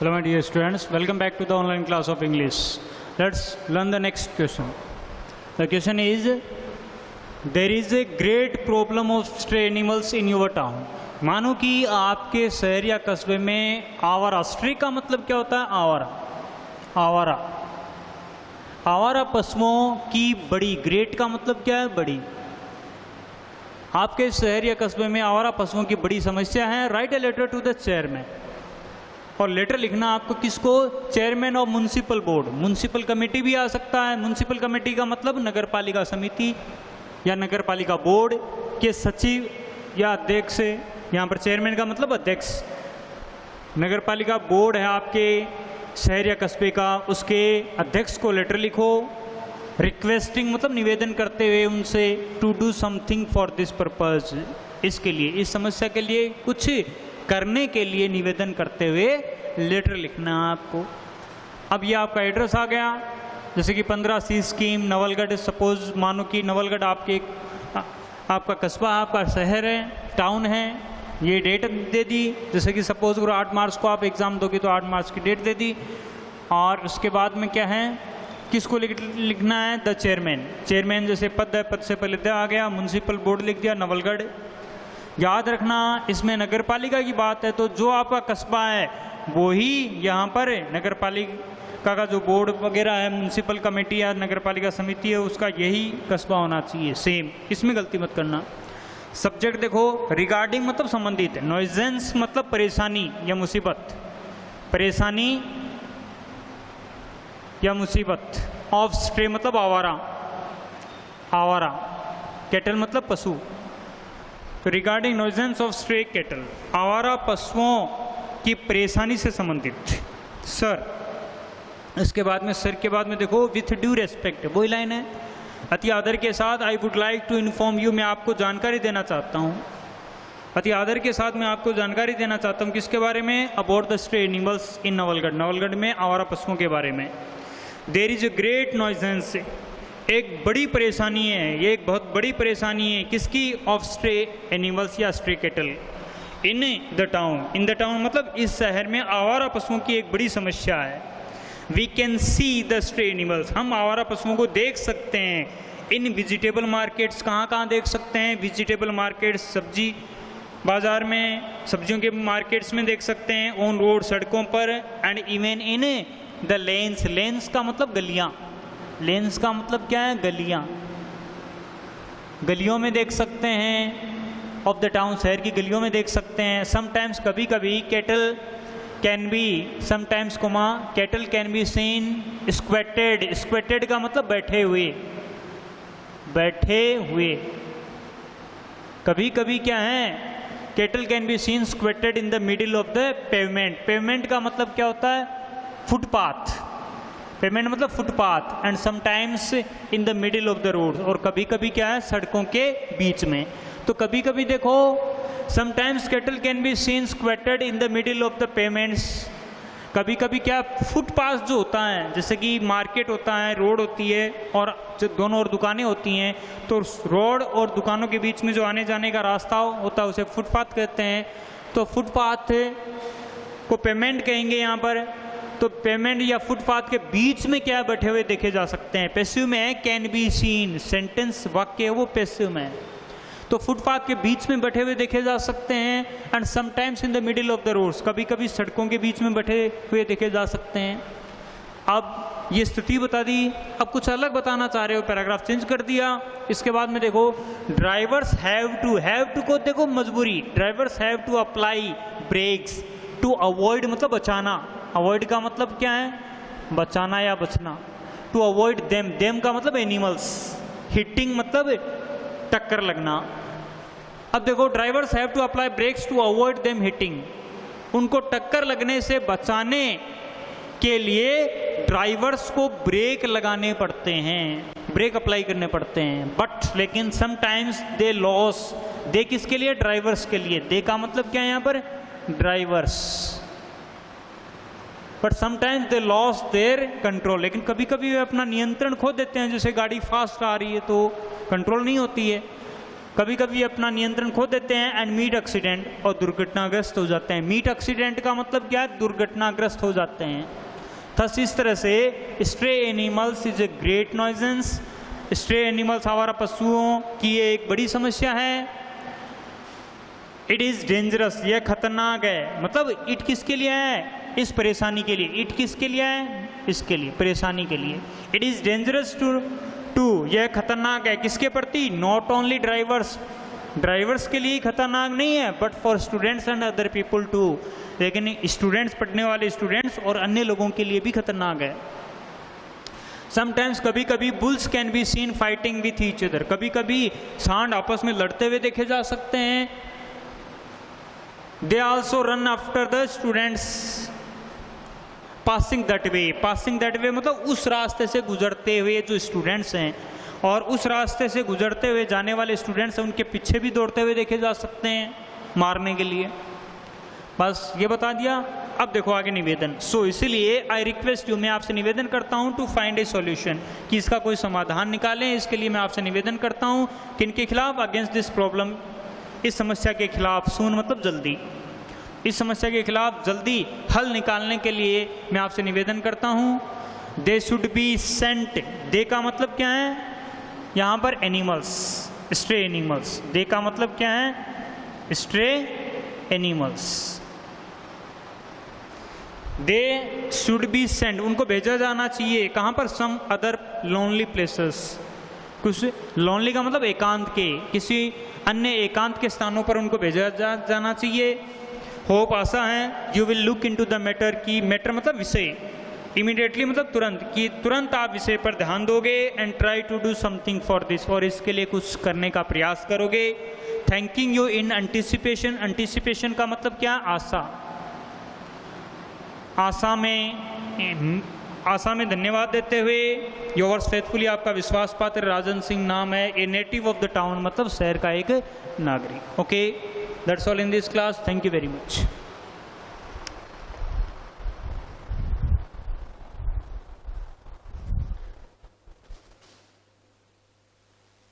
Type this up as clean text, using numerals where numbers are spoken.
Hello my dear students, welcome back to the online class of English. Let's learn the next question. The question is, there is a great problem of stray animals in your town. मानो कि आपके शहर या कस्बे में आवारा, stray का मतलब क्या होता है? आवारा, आवारा, आवारा पशुओं की बड़ी, ग्रेट का मतलब क्या है? बड़ी। आपके शहर या कस्बे में आवारा पशुओं की बड़ी समस्या है। Write a letter to the chairman. और लेटर लिखना आपको किसको? Chairman of municipal board. Municipal committee भी आ सकता है। म्युनिसिपल कमेटी का मतलब नगर पालिका समिति या नगर पालिका बोर्ड के सचिव या अध्यक्ष। यहाँ पर चेयरमैन का मतलब अध्यक्ष। नगर पालिका बोर्ड है आपके शहर या कस्बे का, उसके अध्यक्ष को लेटर लिखो। रिक्वेस्टिंग मतलब निवेदन करते हुए उनसे to do something for this purpose, इसके लिए, इस समस्या के लिए कुछ करने के लिए निवेदन करते हुए लेटर लिखना है आपको। अब ये आपका एड्रेस आ गया, जैसे कि 15C स्कीम नवलगढ़। सपोज मानो कि नवलगढ़ आपका कस्बा, आपका शहर है, टाउन है। ये डेट दे दी, जैसे कि सपोज अगर 8 मार्च को आप एग्ज़ाम दोगे तो 8 मार्च की डेट दे दी। और उसके बाद में क्या है, किसको लिखना है? The chairman. चेयरमैन जैसे पद है, पद से पहले द आ गया। म्युनिसिपल बोर्ड लिख दिया नवलगढ़। याद रखना इसमें नगर पालिका की बात है, तो जो आपका कस्बा है वो ही यहाँ पर नगर पालिका का जो बोर्ड वगैरह है, म्युनिसिपल कमेटी या नगर पालिका समिति है, उसका यही कस्बा होना चाहिए, सेम। इसमें गलती मत करना। सब्जेक्ट देखो, रिगार्डिंग मतलब संबंधित है, नॉइजेंस मतलब परेशानी या मुसीबत, परेशानी या मुसीबत। ऑफ स्ट्रे मतलब आवारा, आवारा। कैटल मतलब पशु। तो रिगार्डिंग नॉइजेंस ऑफ स्ट्रे कैटल, आवारा पशुओं की परेशानी से संबंधित। सर, इसके बाद में सर के बाद में देखो विथ ड्यू रेस्पेक्ट, वही लाइन है। अति आदर के साथ I would like to inform you, मैं आपको जानकारी देना चाहता हूँ। अति आदर के साथ मैं आपको जानकारी देना चाहता हूँ किसके बारे में? About the stray animals in Nawalgarh, Nawalgarh में आवारा पशुओं के बारे में। देयर इज अ ग्रेट नॉइजेंस, एक बड़ी परेशानी है, ये एक बहुत बड़ी परेशानी है। किसकी? ऑफ स्ट्रे एनिमल्स या stray cattle in the town. In the town मतलब इस शहर में आवारा पशुओं की एक बड़ी समस्या है। We can see the stray animals, हम आवारा पशुओं को देख सकते हैं। इन वेजिटेबल मार्केट्स, कहाँ कहाँ देख सकते हैं? वेजिटेबल मार्केट्स, सब्जी बाजार में, सब्जियों के मार्केट्स में देख सकते हैं। ऑन रोड, सड़कों पर। And even in the lens, lens का मतलब गलियाँ, लेन्स का मतलब क्या है? गलियां, गलियों में देख सकते हैं। ऑफ द टाउन, शहर की गलियों में देख सकते हैं। समटाइम्स, कभी कभी, cattle can be, sometimes comma, cattle can be seen squatted, squatted का मतलब बैठे हुए, बैठे हुए। कभी कभी क्या है? Cattle can be seen squatted in the middle of the pavement. Pavement का मतलब क्या होता है? फुटपाथ। पेवमेंट मतलब footpath. And sometimes in the middle of the road, और कभी कभी क्या है? सड़कों के बीच में। तो कभी कभी देखो, sometimes cattle can be seen squatted in the middle of the pavements. कभी कभी क्या, फुटपाथ जो होता है, जैसे कि मार्केट होता है, रोड होती है और जो दोनों ओर दुकानें होती हैं, तो रोड और दुकानों के बीच में जो आने जाने का रास्ता होता है उसे फुटपाथ कहते हैं। तो फुटपाथ को पेमेंट कहेंगे यहाँ पर। तो पेमेंट या फुटपाथ के बीच में क्या बैठे हुए देखे जा सकते हैं? पैसिव में है, कैन बी सीन, सेंटेंस वाक्य है वो पैसिव में है। तो फुटपाथ के बीच में बैठे हुए देखे जा सकते हैं। And sometimes in the middle of the roads, कभी कभी सड़कों के बीच में बैठे हुए देखे जा सकते हैं। अब ये स्थिति बता दी, अब कुछ अलग बताना चाह रहे हो, पैराग्राफ चेंज कर दिया। इसके बाद में देखो, ड्राइवर्स हैव टू को देखो मजबूरी, drivers have to apply brakes to avoid मतलब बचाना। अवॉइड का मतलब क्या है? बचाना या बचना। टू अवॉइड देम, देम का मतलब एनिमल्स। हिटिंग मतलब टक्कर लगना। अब देखो, drivers have to apply brakes to avoid them hitting, उनको टक्कर लगने से बचाने के लिए ड्राइवर्स को ब्रेक लगाने पड़ते हैं, ब्रेक अप्लाई करने पड़ते हैं। बट लेकिन समटाइम्स दे लॉस, दे किसके लिए? ड्राइवर्स के लिए। दे का मतलब क्या है यहाँ पर? Drivers. But sometimes they loss their control, लेकिन कभी कभी वे अपना नियंत्रण खो देते हैं। जैसे गाड़ी फास्ट आ रही है तो कंट्रोल नहीं होती है, कभी कभी अपना नियंत्रण खो देते हैं एंड मीट एक्सीडेंट, और दुर्घटनाग्रस्त हो जाते हैं। मीट एक्सीडेंट का मतलब क्या है? दुर्घटनाग्रस्त हो जाते हैं। थस इस तरह से stray animals is a great nuisance, stray animals आवारा पशुओं की ये एक बड़ी समस्या है। इट इज डेंजरस, यह खतरनाक है। मतलब इट किसके लिए है? इस परेशानी के लिए। इट किसके लिए है? इसके लिए, परेशानी के लिए। इट इज डेंजरस टू, यह खतरनाक है किसके प्रति? नॉट ओनली ड्राइवर्स, ड्राइवर्स के लिए खतरनाक नहीं है, but for students and other people too, लेकिन स्टूडेंट्स, पढ़ने वाले स्टूडेंट्स और अन्य लोगों के लिए भी खतरनाक है। समटाइम्स, कभी कभी bulls can be scene fighting with each other, कभी कभी सांड आपस में लड़ते हुए देखे जा सकते हैं। They also run after the students passing that way, passing that way मतलब उस रास्ते से गुजरते हुए जो स्टूडेंट्स हैं, और उस रास्ते से गुजरते हुए जाने वाले स्टूडेंट्स हैं, उनके पीछे भी दौड़ते हुए देखे जा सकते हैं मारने के लिए। बस ये बता दिया। अब देखो आगे निवेदन। सो इसीलिए आई रिक्वेस्ट यू, मैं आपसे निवेदन करता हूँ टू फाइंड ए सॉल्यूशन, कि इसका कोई समाधान निकालें। इसके लिए मैं आपसे निवेदन करता हूँ किनके खिलाफ? अगेंस्ट दिस प्रॉब्लम, इस समस्या के खिलाफ। सून मतलब जल्दी, इस समस्या के खिलाफ जल्दी हल निकालने के लिए मैं आपसे निवेदन करता हूँ। दे शुड बी सेंट, दे का मतलब क्या है यहाँ पर? Animals, stray animals. दे का मतलब क्या है? Stray animals. They should be sent, उनको भेजा जाना चाहिए। कहाँ पर? सम अदर लोनली प्लेसेस, कुछ लोनली का मतलब एकांत के, किसी अन्य एकांत के स्थानों पर उनको भेजा जाना चाहिए। होप, आशा है, you will look into the matter, की मैटर मतलब विषय, इमीडिएटली मतलब तुरंत, कि तुरंत आप विषय पर ध्यान दोगे। And try to do something for this, और इसके लिए कुछ करने का प्रयास करोगे। Thanking you in anticipation, anticipation का मतलब क्या? आशा, आशा में धन्यवाद देते हुए। योर्स फेथफुली, आपका विश्वास पात्र राजन सिंह नाम है। A native of the town मतलब शहर का एक नागरिक। Okay, that's all in this class. Thank you very much.